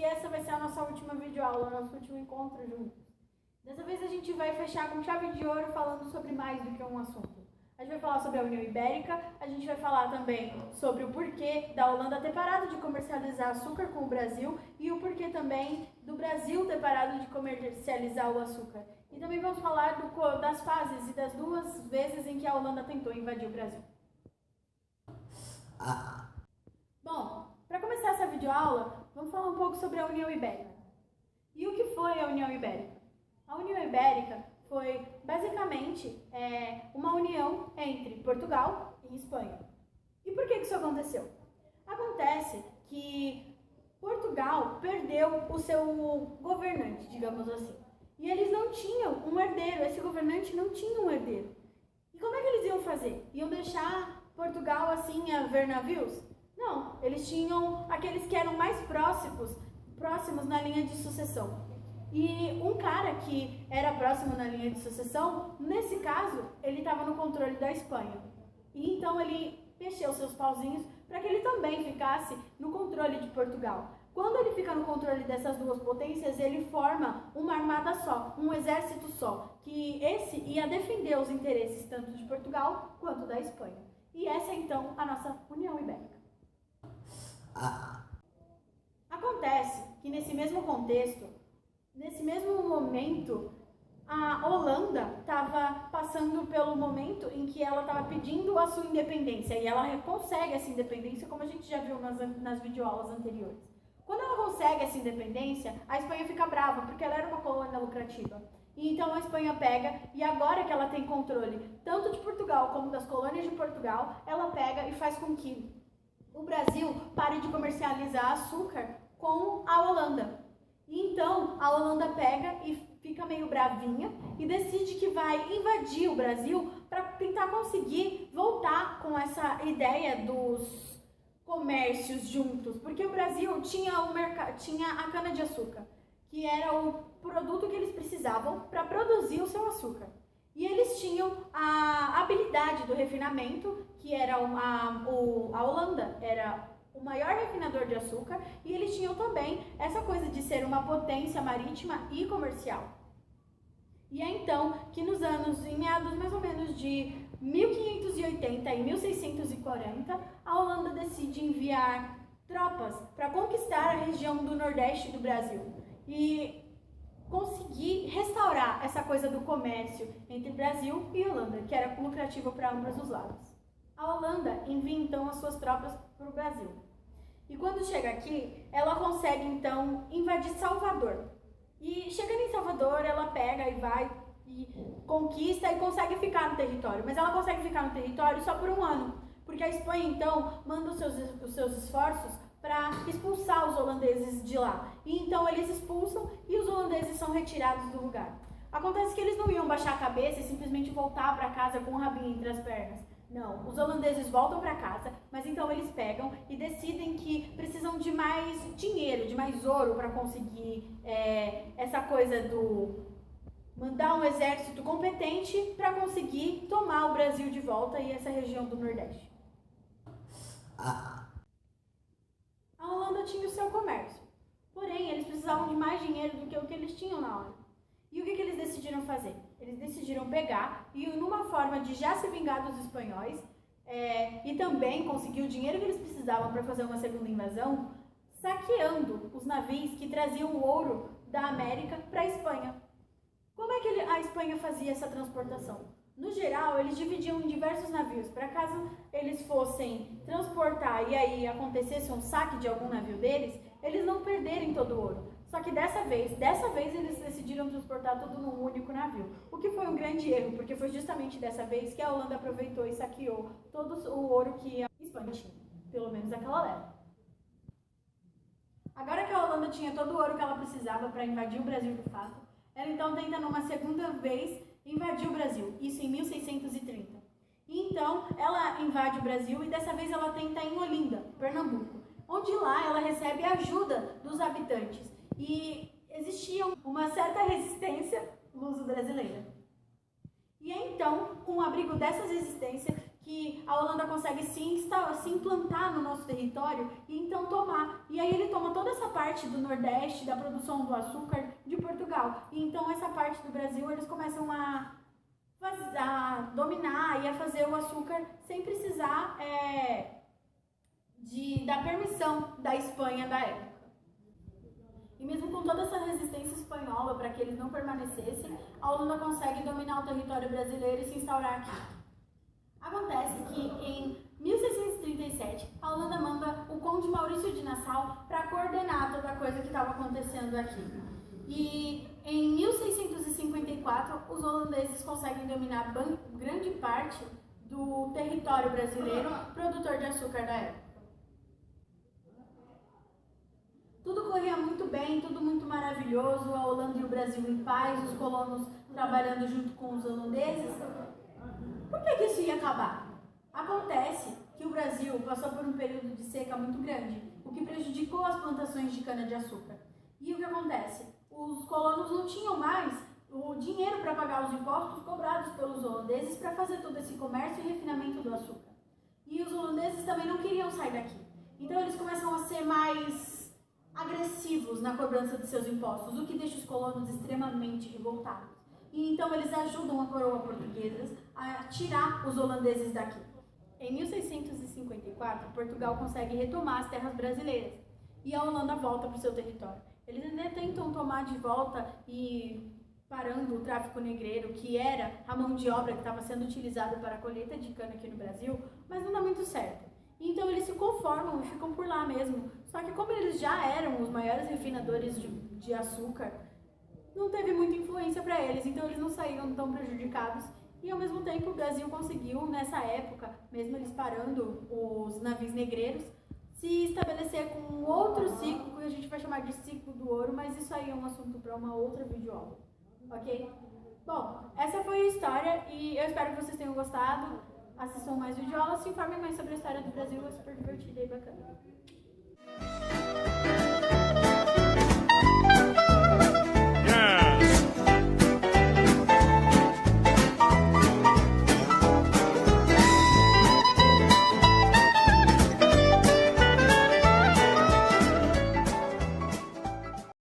essa vai ser a nossa última videoaula, nosso último encontro juntos. Dessa vez a gente vai fechar com chave de ouro falando sobre mais do que um assunto. A gente vai falar sobre a União Ibérica, a gente vai falar também sobre o porquê da Holanda ter parado de comercializar açúcar com o Brasil e o porquê também do Brasil ter parado de comercializar o açúcar. E também vamos falar das fases e das duas vezes em que a Holanda tentou invadir o Brasil. Bom, para começar essa videoaula, vamos falar um pouco sobre a União Ibérica. E o que foi a União Ibérica? A União Ibérica foi basicamente uma união entre Portugal e Espanha. E por que isso aconteceu? Acontece que Portugal perdeu o seu governante, digamos assim. E eles não tinham um herdeiro, esse governante não tinha um herdeiro. E como é que eles iam fazer? Iam deixar Portugal assim a ver navios? Não, eles tinham aqueles que eram mais próximos na linha de sucessão. E um cara que era próximo na linha de sucessão, nesse caso, ele estava no controle da Espanha. E então ele mexeu seus pauzinhos para que ele também ficasse no controle de Portugal. Quando ele fica no controle dessas duas potências, ele forma uma armada só, um exército só, que esse ia defender os interesses tanto de Portugal quanto da Espanha. E essa é então a nossa União Ibérica. Acontece que nesse mesmo contexto, nesse mesmo momento, a Holanda estava passando pelo momento em que ela estava pedindo a sua independência. E ela consegue essa independência, como a gente já viu nas videoaulas anteriores. Quando ela consegue essa independência, a Espanha fica brava, porque ela era uma colônia lucrativa. E então a Espanha pega, e agora que ela tem controle tanto de Portugal como das colônias de Portugal, ela pega e faz com que o Brasil pare de comercializar açúcar com a Holanda. E então a Holanda pega e fica meio bravinha e decide que vai invadir o Brasil para tentar conseguir voltar com essa ideia dos comércios juntos, porque o Brasil tinha a cana-de-açúcar, que era o produto que eles precisavam para produzir o seu açúcar. E eles tinham a habilidade do refinamento, que era a Holanda era o maior refinador de açúcar, e eles tinham também essa coisa de ser uma potência marítima e comercial. E é então que em meados mais ou menos de 1580 e 1640, a Holanda decide enviar tropas para conquistar a região do Nordeste do Brasil e conseguir restaurar essa coisa do comércio entre Brasil e Holanda, que era lucrativo para ambos os lados. A Holanda envia então as suas tropas para o Brasil. E quando chega aqui, ela consegue então invadir Salvador. E chegando em Salvador, ela pega e vai e conquista e consegue ficar no território. Mas ela consegue ficar no território só por um ano, porque a Espanha então manda os seus esforços para expulsar os holandeses de lá. E então eles expulsam e os holandeses são retirados do lugar. Acontece que eles não iam baixar a cabeça e simplesmente voltar para casa com o rabinho entre as pernas. Não, os holandeses voltam para casa, mas então eles pegam e decidem que precisam de mais dinheiro, de mais ouro para conseguir essa coisa do mandar um exército competente para conseguir tomar o Brasil de volta e essa região do Nordeste. A Holanda tinha o seu comércio, porém eles precisavam de mais dinheiro do que o que eles tinham na hora. E o que eles decidiram fazer? Eles decidiram pegar e, numa forma de já se vingar dos espanhóis e também conseguir o dinheiro que eles precisavam para fazer uma segunda invasão, saqueando os navios que traziam o ouro da América para a Espanha. Como é que a Espanha fazia essa transportação? No geral, eles dividiam em diversos navios, para caso eles fossem transportar e aí acontecesse um saque de algum navio deles, eles não perderem todo o ouro. Só que dessa vez eles decidiram transportar tudo num único navio, o que foi um grande erro, porque foi justamente dessa vez que a Holanda aproveitou e saqueou todo o ouro que a Espanha tinha, pelo menos aquela leva. Agora que a Holanda tinha todo o ouro que ela precisava para invadir o Brasil de fato, ela então tenta numa segunda vez invadir o Brasil, isso em 1630. E então ela invade o Brasil e dessa vez ela tenta em Olinda, Pernambuco, onde lá ela recebe a ajuda dos habitantes. E existia uma certa resistência luso-brasileira. E é então, com o abrigo dessas resistências, que a Holanda consegue se implantar no nosso território e então tomar. E aí ele toma toda essa parte do Nordeste, da produção do açúcar de Portugal. E então essa parte do Brasil eles começam a dominar e a fazer o açúcar sem precisar da permissão da Espanha da época. E mesmo com toda essa resistência espanhola para que eles não permanecessem, a Holanda consegue dominar o território brasileiro e se instaurar aqui. Acontece que em 1637, a Holanda manda o conde Maurício de Nassau para coordenar toda a coisa que estava acontecendo aqui. E em 1654, os holandeses conseguem dominar grande parte do território brasileiro produtor de açúcar da época. Tudo corria muito bem, tudo muito maravilhoso, a Holanda e o Brasil em paz, os colonos trabalhando junto com os holandeses. Por que isso ia acabar? Acontece que o Brasil passou por um período de seca muito grande, o que prejudicou as plantações de cana-de-açúcar. E o que acontece? Os colonos não tinham mais o dinheiro para pagar os impostos cobrados pelos holandeses para fazer todo esse comércio e refinamento do açúcar. E os holandeses também não queriam sair daqui. Então eles começam a ser mais agressivos na cobrança de seus impostos, o que deixa os colonos extremamente revoltados. E então eles ajudam a coroa portuguesa a tirar os holandeses daqui. Em 1654, Portugal consegue retomar as terras brasileiras e a Holanda volta para o seu território. Eles ainda tentam tomar de volta e parando o tráfico negreiro, que era a mão de obra que estava sendo utilizada para a colheita de cana aqui no Brasil, mas não dá muito certo. Então eles se conformam e ficam por lá mesmo. Só que como eles já eram os maiores refinadores de açúcar, não teve muita influência para eles, então eles não saíram tão prejudicados. E ao mesmo tempo o Brasil conseguiu, nessa época, mesmo eles parando os navios negreiros, se estabelecer com um outro ciclo, que a gente vai chamar de ciclo do ouro, mas isso aí é um assunto para uma outra videoaula, ok? Bom, essa foi a história e eu espero que vocês tenham gostado. Assistam mais videoaulas, se informem mais sobre a história do Brasil, é super divertida e bacana.